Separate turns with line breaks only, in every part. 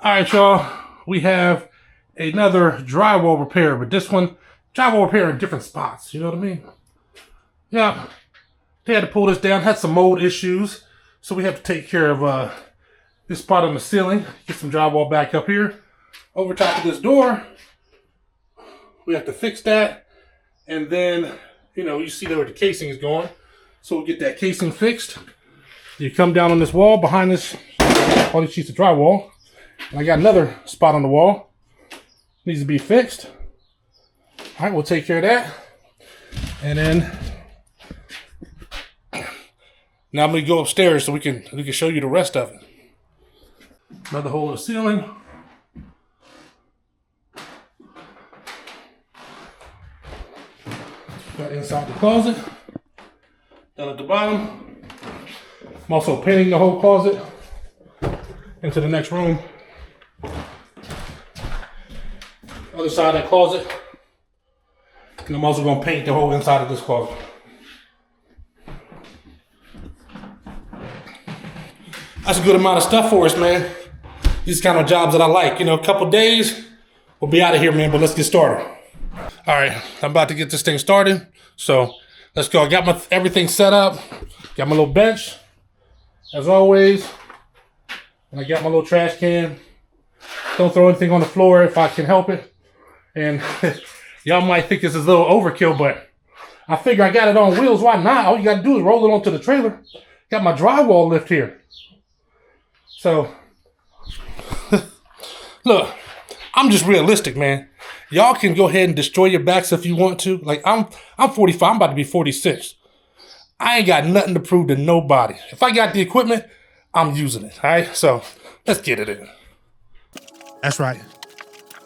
All right, y'all. We have another drywall repair, but this one, drywall repair in different spots. You know what I mean? Yeah. They had to pull this down. Had some mold issues, so we have to take care of this spot on the ceiling. Get some drywall back up here. Over top of this door, we have to fix that. And then, you know, you see where the casing is going. So we'll get that casing fixed. You come down on this wall behind this, all these sheets of drywall. And I got another spot on the wall. Needs to be fixed. All right, we'll take care of that. And then now I'm gonna go upstairs so we can show you the rest of it. Another hole in the ceiling. Got inside the closet. Down at the bottom. I'm also painting the whole closet into the next room. Other side of that closet. And I'm also going to paint the whole inside of this closet. That's a good amount of stuff for us, man. These kind of jobs that I like. You know, a couple days, we'll be out of here, man, but let's get started. All right, I'm about to get this thing started. So let's go. I got everything set up. Got my little bench, as always. And I got my little trash can. Don't throw anything on the floor if I can help it. And y'all might think this is a little overkill, but I figure I got it on wheels. Why not? All you got to do is roll it onto the trailer. Got my drywall lift here. So, look, I'm just realistic, man. Y'all can go ahead and destroy your backs if you want to. Like, I'm 45. I'm about to be 46. I ain't got nothing to prove to nobody. If I got the equipment, I'm using it, all right? So, let's get it in. That's right.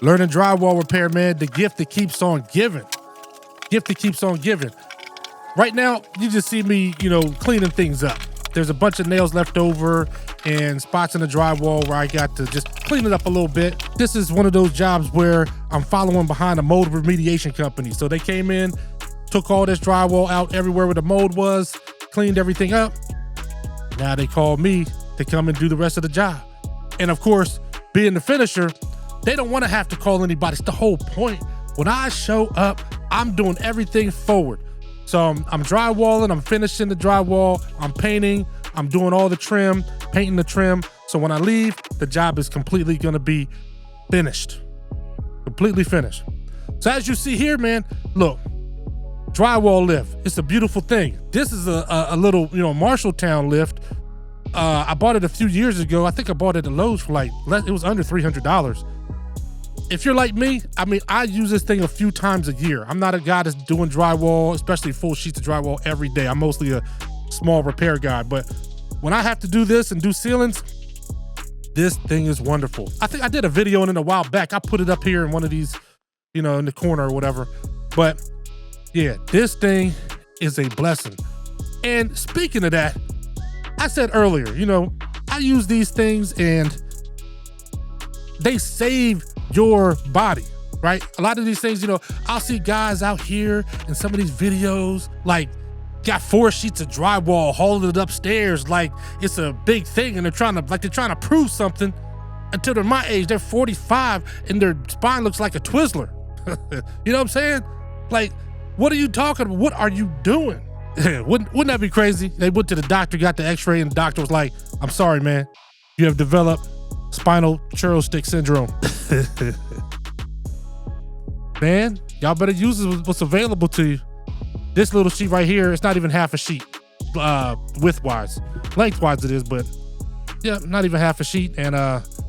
Learning drywall repair, man, the gift that keeps on giving. Gift that keeps on giving. Right now, you just see me, you know, cleaning things up. There's a bunch of nails left over and spots in the drywall where I got to just clean it up a little bit. This is one of those jobs where I'm following behind a mold remediation company. So they came in, took all this drywall out everywhere where the mold was, cleaned everything up. Now they call me to come and do the rest of the job. And of course, being the finisher, they don't want to have to call anybody. It's the whole point. When I show up, I'm doing everything forward. So I'm drywalling, I'm finishing the drywall, I'm painting, I'm doing all the trim, painting the trim. So when I leave, the job is completely gonna be finished. Completely finished. So as you see here, man, look, drywall lift. It's a beautiful thing. This is a little, you know, Marshalltown lift. I bought it a few years ago. I think I bought it at Lowe's for like, it was under $300. If you're like me, I mean, I use this thing a few times a year. I'm not a guy that's doing drywall, especially full sheets of drywall every day. I'm mostly a small repair guy, but when I have to do this and do ceilings, this thing is wonderful. I think I did a video on it a while back. I put it up here in one of these, you know, in the corner or whatever. But yeah, this thing is a blessing. And speaking of that, I said earlier, you know, I use these things and they save your body, right? A lot of these things, you know, I'll see guys out here in some of these videos, like got 4 sheets of drywall, hauling it upstairs like it's a big thing, and they're trying to prove something until they're my age. They're 45 and their spine looks like a Twizzler. You know what I'm saying? Like, what are you talking about? What are you doing? Wouldn't that be crazy? They went to the doctor, got the x-ray, and the doctor was like, I'm sorry, man. You have developed spinal churro stick syndrome. Man, y'all better use what's available to you. This little sheet right here, it's not even half a sheet, width-wise. Length-wise it is, but yeah, not even half a sheet, and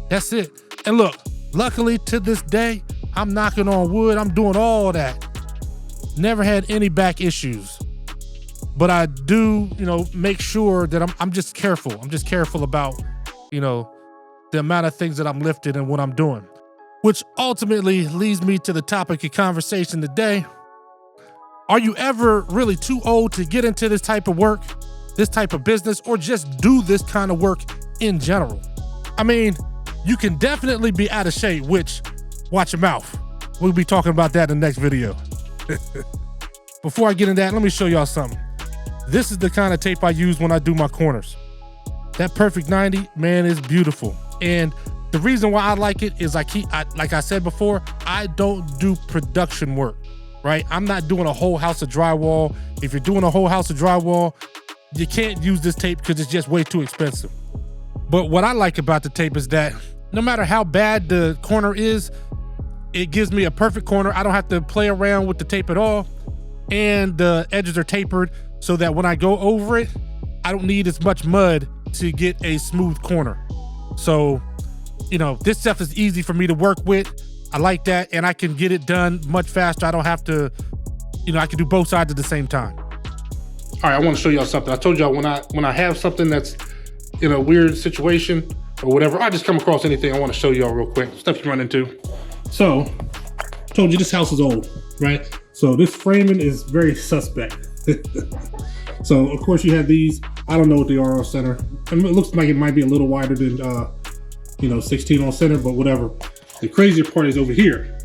that's it. And look, luckily to this day, I'm knocking on wood, I'm doing all that. Never had any back issues. But I do, you know, make sure that I'm just careful. I'm just careful about, you know, the amount of things that I'm lifting and what I'm doing. Which ultimately leads me to the topic of conversation today. Are you ever really too old to get into this type of work, this type of business, or just do this kind of work in general? I mean, you can definitely be out of shape, which, watch your mouth. We'll be talking about that in the next video. Before I get into that, let me show y'all something. This is the kind of tape I use when I do my corners. That Perfect 90, man, is beautiful. And The reason why I like it is like I said before, I don't do production work, right? I'm not doing a whole house of drywall. If you're doing a whole house of drywall, you can't use this tape because it's just way too expensive. But what I like about the tape is that no matter how bad the corner is, it gives me a perfect corner. I don't have to play around with the tape at all. And the edges are tapered so that when I go over it, I don't need as much mud to get a smooth corner. So, you know, this stuff is easy for me to work with. I like that, and I can get it done much faster. I don't have to, you know, I can do both sides at the same time. All right, I want to show y'all something. I told y'all when I have something that's in a weird situation or whatever, I just come across anything I want to show y'all real quick, stuff you run into. So, I told you this house is old, right? So this framing is very suspect. So of course you have these, I don't know what they are on center. I mean, it looks like it might be a little wider than, 16 on center, but whatever. The crazier part is over here.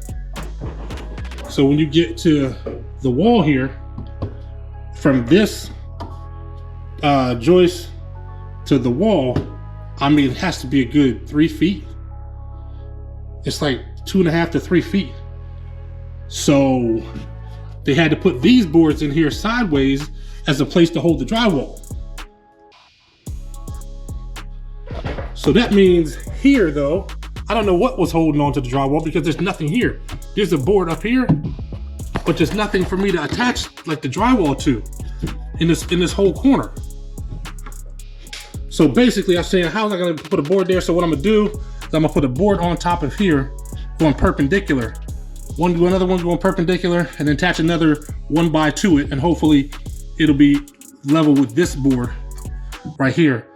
So when you get to the wall here, from this joist to the wall, I mean, it has to be a good 3 feet. It's like 2.5 to 3 feet. So they had to put these boards in here sideways as a place to hold the drywall. So that means here though, I don't know what was holding on to the drywall because there's nothing here. There's a board up here, but there's nothing for me to attach like the drywall to in this whole corner. So basically I'm saying, how am I gonna put a board there? So what I'm gonna do is I'm gonna put a board on top of here going perpendicular. Another one going perpendicular, and then attach another 1x to it, and hopefully it'll be level with this board right here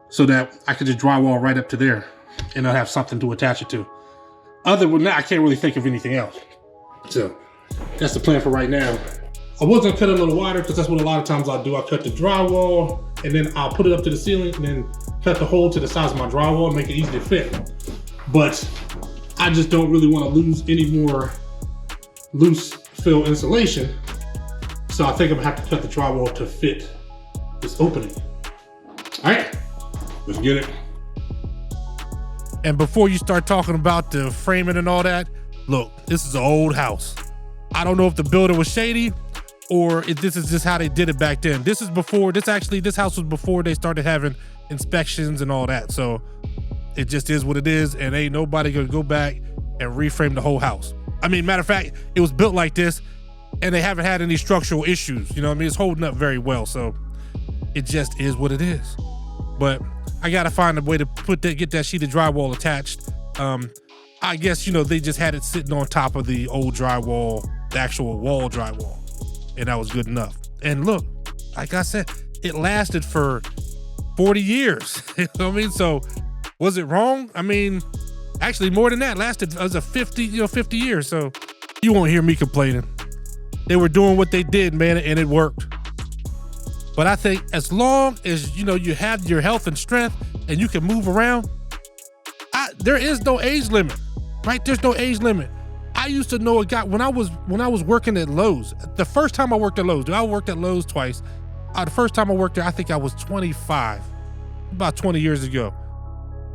so that I can just drywall right up to there and I'll have something to attach it to. Other than that, I can't really think of anything else. So that's the plan for right now. I was gonna cut it a little wider because that's what a lot of times I'll do. I'll cut the drywall and then I'll put it up to the ceiling and then cut the hole to the size of my drywall and make it easy to fit. But I just don't really want to lose any more loose fill insulation. So I think I'm gonna have to cut the drywall to fit this opening. All right, let's get it. And before you start talking about the framing and all that, look, this is an old house. I don't know if the builder was shady or if this is just how they did it back then. This house was before they started having inspections and all that. So it just is what it is, and ain't nobody gonna go back and reframe the whole house. I mean, matter of fact, it was built like this and they haven't had any structural issues. You know what I mean? It's holding up very well. So it just is what it is. But I gotta find a way to get that sheet of drywall attached. I guess, they just had it sitting on top of the old drywall, the actual wall drywall, and that was good enough. And look, like I said, it lasted for 40 years. You know what I mean? So was it wrong? I mean, actually more than that, lasted as a 50 years. So you won't hear me complaining. They were doing what they did, man, and it worked. But I think as long as, you have your health and strength and you can move around, there is no age limit, right? There's no age limit. I used to know a guy when I was working at Lowe's. The first time I worked at Lowe's, I worked at Lowe's twice. The first time I worked there, I think I was 25, about 20 years ago.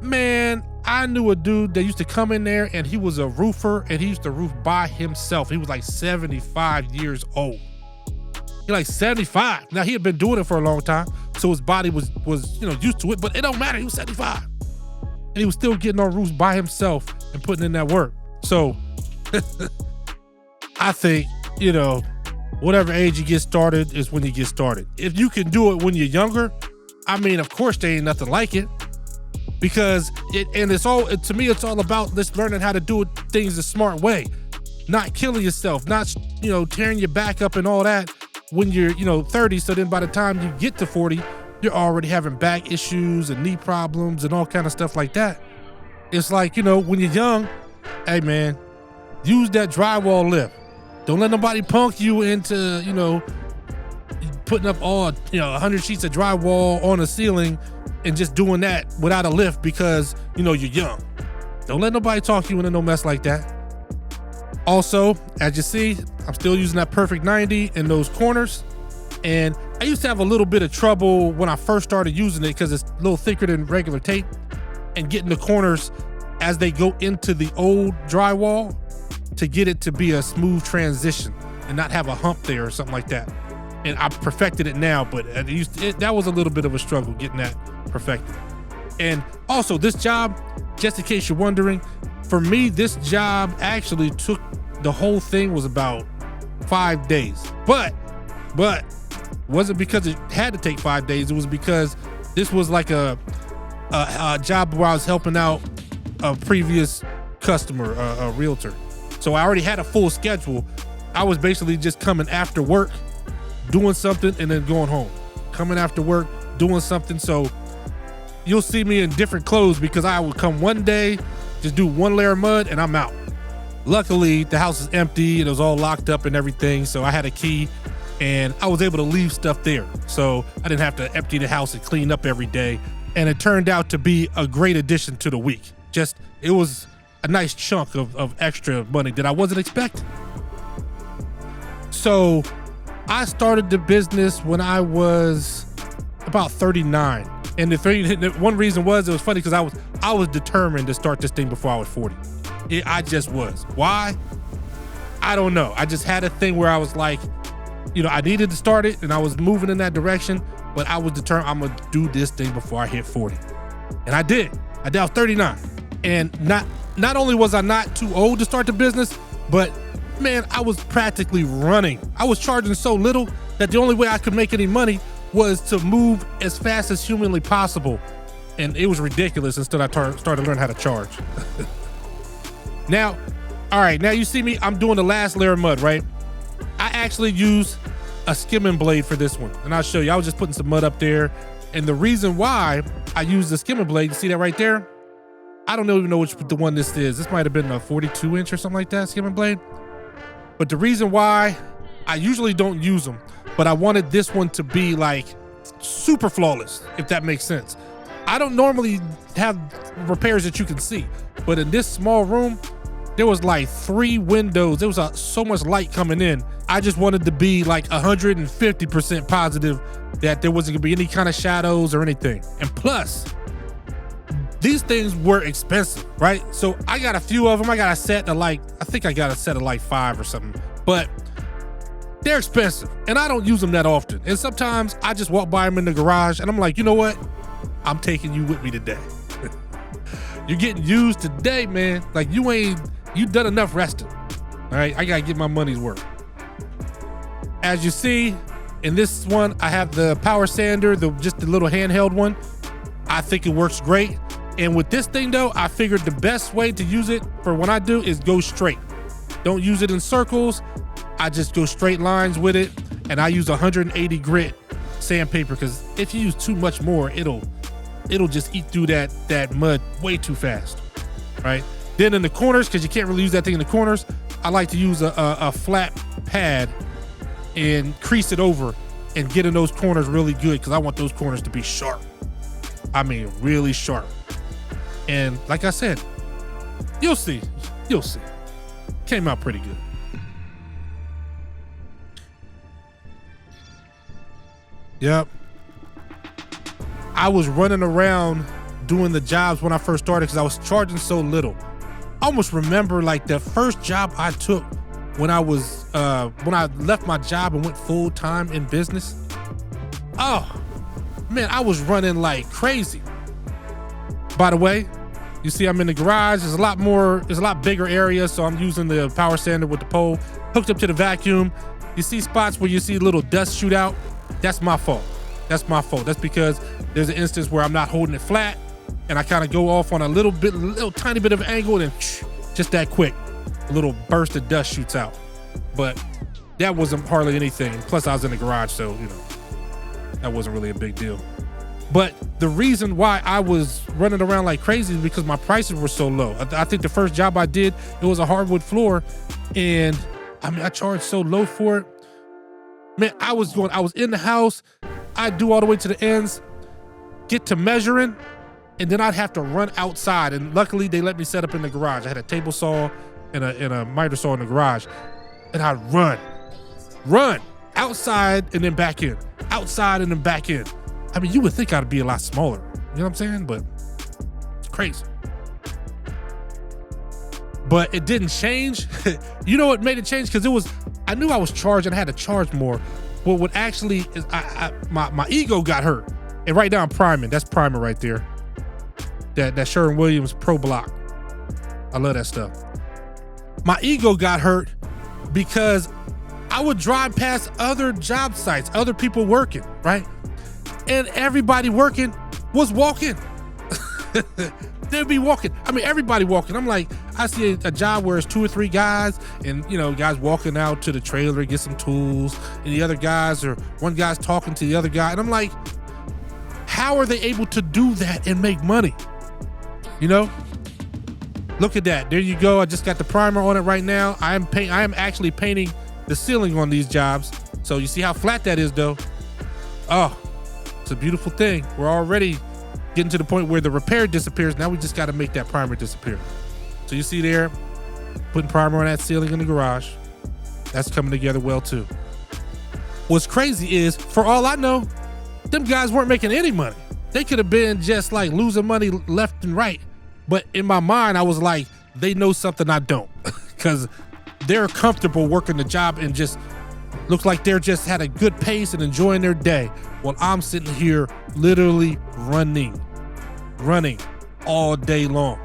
Man, I knew a dude that used to come in there and he was a roofer and he used to roof by himself. He was like 75 years old. He's like 75. Now he had been doing it for a long time, so his body was used to it, but it don't matter, he was 75. And he was still getting on roofs by himself and putting in that work. So I think, whatever age you get started is when you get started. If you can do it when you're younger, I mean, of course there ain't nothing like it. Because to me, it's all about just learning how to do things the smart way, not killing yourself, not, tearing your back up and all that when you're, 30. So then by the time you get to 40, you're already having back issues and knee problems and all kind of stuff like that. It's like, when you're young, hey man, use that drywall lift. Don't let nobody punk you into, putting up all, 100 sheets of drywall on a ceiling and just doing that without a lift because, you're young. Don't let nobody talk you into no mess like that. Also, as you see, I'm still using that perfect 90 in those corners. And I used to have a little bit of trouble when I first started using it because it's a little thicker than regular tape and getting the corners as they go into the old drywall to get it to be a smooth transition and not have a hump there or something like that. And I perfected it now, but that was a little bit of a struggle getting that perfected. And also this job, just in case you're wondering, for me, this job actually took, the whole thing was about 5 days. But wasn't because it had to take 5 days. It was because this was like a job where I was helping out a previous customer, a realtor. So I already had a full schedule. I was basically just coming after work, doing something, and then going home. Coming after work, doing something. So you'll see me in different clothes because I would come one day, just do one layer of mud, and I'm out. Luckily, the house is empty. It was all locked up and everything. So I had a key and I was able to leave stuff there. So I didn't have to empty the house and clean up every day. And it turned out to be a great addition to the week. It was a nice chunk of extra money that I wasn't expecting. So I started the business when I was about 39. And the one reason was, it was funny because I was determined to start this thing before I was 40. I just was. Why? I don't know. I just had a thing where I was like, I needed to start it and I was moving in that direction, but I was determined I'm gonna do this thing before I hit 40. And I did. I was 39. And not only was I not too old to start the business, but man, I was practically running. I was charging so little that the only way I could make any money was to move as fast as humanly possible. And it was ridiculous until I started learning how to charge. Now you see me, I'm doing the last layer of mud, right? I actually use a skimming blade for this one. And I'll show you, I was just putting some mud up there. And the reason why I use the skimming blade, you see that right there? I don't even know which the one this is. This might've been a 42 inch or something like that, skimming blade. But the reason why, I usually don't use them, but I wanted this one to be like super flawless, if that makes sense. I don't normally have repairs that you can see, but in this small room, there was like 3 windows. There was so much light coming in. I just wanted to be like 150% positive that there wasn't gonna be any kind of shadows or anything. And plus, these things were expensive, right? So I got a few of them. I got a set of I think I got a set of like 5 or something, but they're expensive and I don't use them that often. And sometimes I just walk by them in the garage and I'm like, you know what? I'm taking you with me today. You're getting used today, man. Like you done enough resting. All right, I gotta get my money's worth. As you see, in this one, I have the power sander, just the little handheld one. I think it works great. And with this thing though, I figured the best way to use it for what I do is go straight. Don't use it in circles. I just go straight lines with it. And I use 180 grit sandpaper because if you use too much more, it'll just eat through that mud way too fast, right? Then in the corners, because you can't really use that thing in the corners, I like to use a flat pad and crease it over and get in those corners really good because I want those corners to be sharp. I mean, really sharp. And like I said, you'll see. Came out pretty good. Yep. I was running around doing the jobs when I first started because I was charging so little. I almost remember like the first job I took when I left my job and went full time in business. Oh man, I was running like crazy. By the way, you see I'm in the garage. There's a lot bigger area, so I'm using the power sander with the pole hooked up to the vacuum. You see spots where you see little dust shoot out? That's my fault. That's because there's an instance where I'm not holding it flat and I kind of go off on a little tiny bit of angle and just that quick, a little burst of dust shoots out. But that wasn't hardly anything. Plus I was in the garage, so that wasn't really a big deal. But the reason why I was running around like crazy is because my prices were so low. I think the first job I did, it was a hardwood floor, and I charged so low for it. Man, I was in the house, I'd do all the way to the ends, get to measuring, and then I'd have to run outside. And luckily they let me set up in the garage. I had a table saw and a miter saw in the garage, and I'd run outside and then back in, outside and then back in. I mean, you would think I'd be a lot smaller, you know what I'm saying? But it's crazy. but it didn't change. You know what made it change? Because I knew I was charged and I had to charge more. But what actually is, my ego got hurt. And right now I'm priming. That's primer right there. That Sherwin-Williams Pro Block. I love that stuff. My ego got hurt because I would drive past other job sites, other people working, right? And everybody working was walking. They'd be walking. I mean, everybody walking. I'm like, I see a job where it's 2 or 3 guys and, you know, guys walking out to the trailer to get some tools, and the other guys, or one guy's talking to the other guy. And I'm like, how are they able to do that and make money? You know? Look at that. There you go. I just got the primer on it right now. I am actually painting the ceiling on these jobs. So you see how flat that is though? Oh, it's a beautiful thing. We're already getting to the point where the repair disappears. Now we just got to make that primer disappear. So you see there, putting primer on that ceiling in the garage. That's coming together well too. What's crazy is, for all I know, them guys weren't making any money. They could have been just like losing money left and right. But in my mind, I was like, they know something I don't, because they're comfortable working the job and just looks like they're just had a good pace and enjoying their day, while I'm sitting here literally running all day long.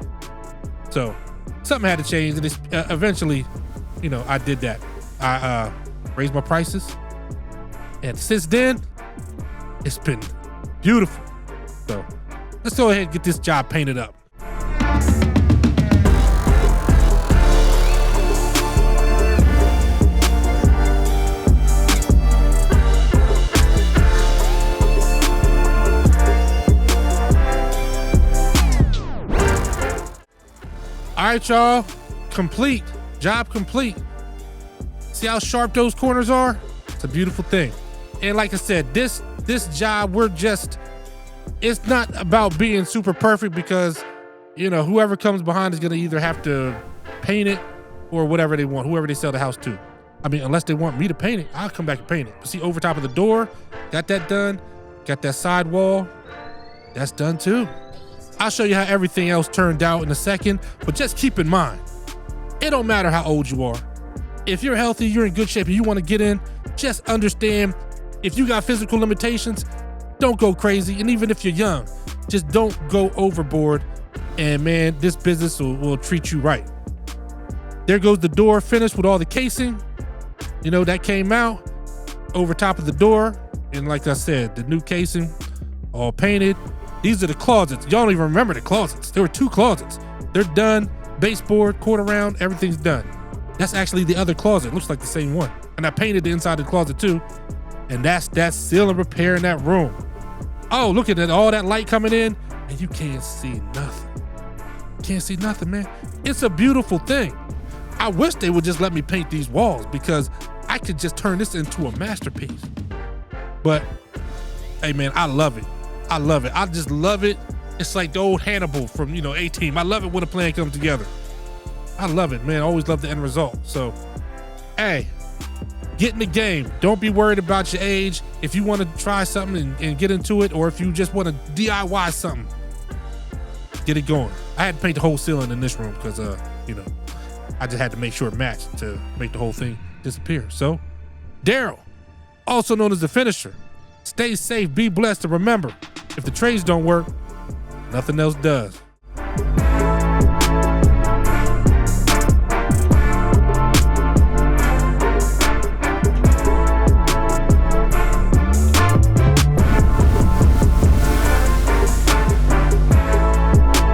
So something had to change, and eventually, you know, I did that. I raised my prices, and since then, it's been beautiful. So let's go ahead and get this job painted up. All right, y'all, complete, job complete. See how sharp those corners are? It's a beautiful thing. And like I said, this job, it's not about being super perfect, because, you know, whoever comes behind is gonna either have to paint it or whatever they want, whoever they sell the house to. I mean, unless they want me to paint it, I'll come back and paint it. But see, over top of the door, got that done. Got that side wall, that's done too. I'll show you how everything else turned out in a second, but just keep in mind, it don't matter how old you are. If you're healthy, you're in good shape, and you want to get in, just understand, if you got physical limitations, don't go crazy. And even if you're young, just don't go overboard. And man, this business will treat you right. There goes the door finished with all the casing. You know, that came out over top of the door. And like I said, the new casing, all painted. These are the closets. Y'all don't even remember the closets. There were 2 closets. They're done. Baseboard, quarter round, everything's done. That's actually the other closet. Looks like the same one. And I painted the inside of the closet too. And that's that ceiling repair in that room. Oh, look at that, all that light coming in, and you can't see nothing. Can't see nothing, man. It's a beautiful thing. I wish they would just let me paint these walls, because I could just turn this into a masterpiece. But hey man, I love it. I love it. I just love it. It's like the old Hannibal from, you know, A-Team. I love it when a plan comes together. I love it, man. I always love the end result. So, hey, get in the game. Don't be worried about your age. If you want to try something and get into it, or if you just want to DIY something, get it going. I had to paint the whole ceiling in this room because, you know, I just had to make sure it matched to make the whole thing disappear. So, Daryl, also known as the finisher, stay safe, be blessed, and remember, if the trades don't work, nothing else does.